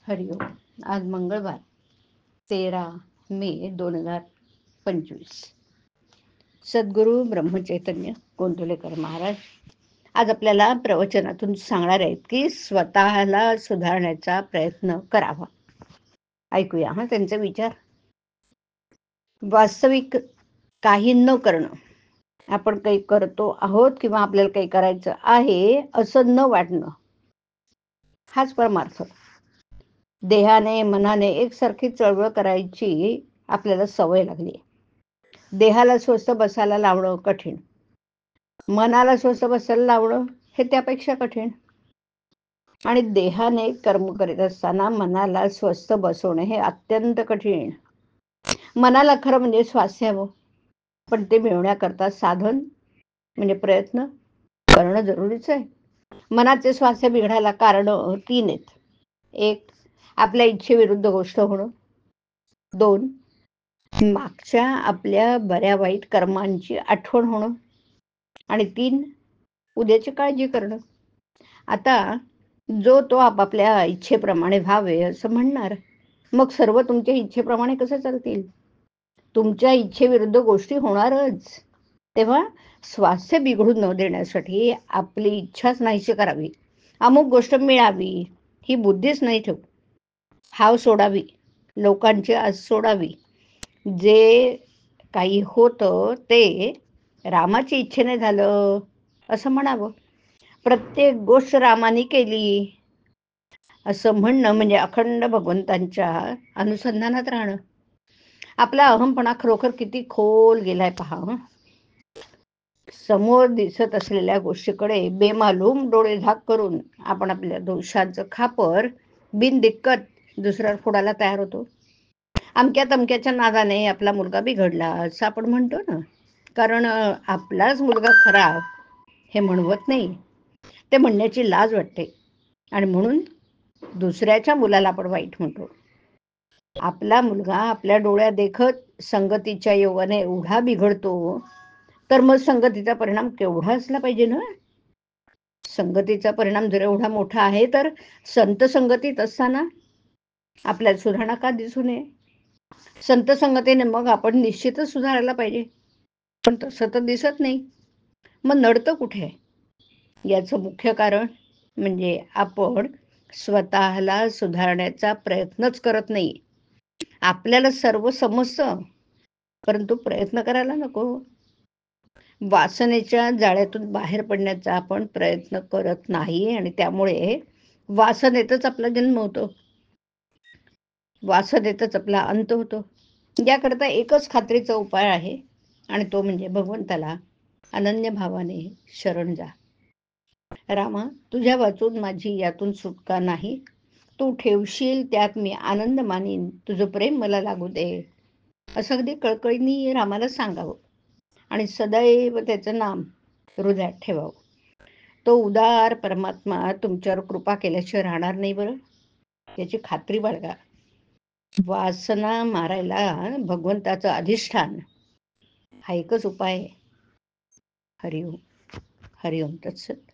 हरिओम. आज मंगळवार 13 मे 2025. सद्गुरू ब्रह्मचैतन्य गोंदवलेकर महाराज आज आपल्याला प्रवचनातून सांगणार आहेत की स्वतःला सुधारण्याचा प्रयत्न करावा. ऐकूया त्यांचे विचार. वास्तविक काही न करणं, आपण काही करतो आहोत किंवा आपल्याला काही करायचं आहे असं न वाटणं, हाच परमार्थ. देहाने मनाने एकसारखी चळवळ करायची आपल्याला सवय लागली. देहाला स्वस्थ बसायला लावणं कठीण, मनाला स्वस्थ बसायला लावणं हे त्यापेक्षा कठीण. आणि देहाने कर्म करीत असताना मनाला स्वस्थ बसवणे हे अत्यंत कठीण. मनाला खरं म्हणजे स्वास्थ्य हवं, पण ते मिळवण्याकरता साधन म्हणजे प्रयत्न करणं जरुरीच आहे. मनाचे स्वास्थ्य बिघडायला कारण 3 आहेत. 1, आपल्या इच्छेविरुद्ध गोष्ट होणं. 2, मागच्या आपल्या बऱ्या वाईट कर्मांची आठवण होणं. आणि 3, उद्याची काळजी करणं. आता जो तो आपापल्या इच्छेप्रमाणे व्हावे असं म्हणणार, मग सर्व तुमच्या इच्छेप्रमाणे कसं चालतील? तुमच्या इच्छेविरुद्ध गोष्टी होणारच. तेव्हा स्वास्थ्य बिघडू न देण्यासाठी आपली इच्छाच नाहीशी करावी, अमुक गोष्ट मिळावी ही बुद्धीच नाही ठेवू. हाव सोडावी, लोकांची आस सोडावी. जे काही होतं ते रामाची इच्छेने झालं असं म्हणावं. प्रत्येक गोष्ट रामाने केली असं म्हणणं म्हणजे अखंड भगवंतांच्या अनुसंधानात राहणं. आपला अहमपणा खरोखर किती खोल गेलाय पहा. समोर दिसत असलेल्या गोष्टीकडे बेमालूम डोळे झाक करून आपण आपल्या दोषांचं खापर बिनदिक्कत दुसऱ्यावर फोडायला तयार होतो. अमक्या तमक्याच्या नादाने आपला मुलगा बिघडला असं आपण म्हणतो ना, कारण आपलाच मुलगा खराब हे म्हणवत नाही, ते म्हणण्याची लाज वाटते. आणि म्हणून दुसऱ्याच्या मुलाला आपण वाईट म्हणतो. आपला मुलगा आपल्या डोळ्या देखत संगतीच्या योगाने एवढा बिघडतो, तर मग संगतीचा परिणाम केवढा असला पाहिजे ना. संगतीचा परिणाम जर एवढा मोठा आहे, तर संत संगतीत असताना आपल्याला सुधारणा का दिसू नये? संत संगतीने मग आपण निश्चितच सुधारायला पाहिजे, पण तसं तर दिसत नाही. मग नडतं कुठे? याचं मुख्य कारण म्हणजे आपण स्वतःला सुधारण्याचा प्रयत्नच करत नाही. आपल्याला सर्व समजतं, परंतु प्रयत्न करायला नको. वासनेच्या जाळ्यातून बाहेर पडण्याचा आपण प्रयत्न करत नाही आणि त्यामुळे वासनेतच आपला जन्म होतो, वासनेतच आपला अंत होतो. याकरता एकच खात्रीचा उपाय आहे, आणि तो म्हणजे भगवंताला अनन्य भावाने शरण जा. रामा, तुझ्या वाचून माझी यातून सुटका नाही. तू ठेवशील त्यात मी आनंद मानीन. तुझं प्रेम मला लागू दे, असं अगदी कळकळीने रामाला सांगावं आणि सदैव त्याचं नाम हृदयात ठेवावं. तो उदार परमात्मा तुमच्यावर कृपा केल्याशिवाय राहणार नाही बरं, याची खात्री बाळगा. वासना मारायला भगवंताचं अधिष्ठान हा एकच उपाय आहे. हरिओम. हरिओम तत्सत.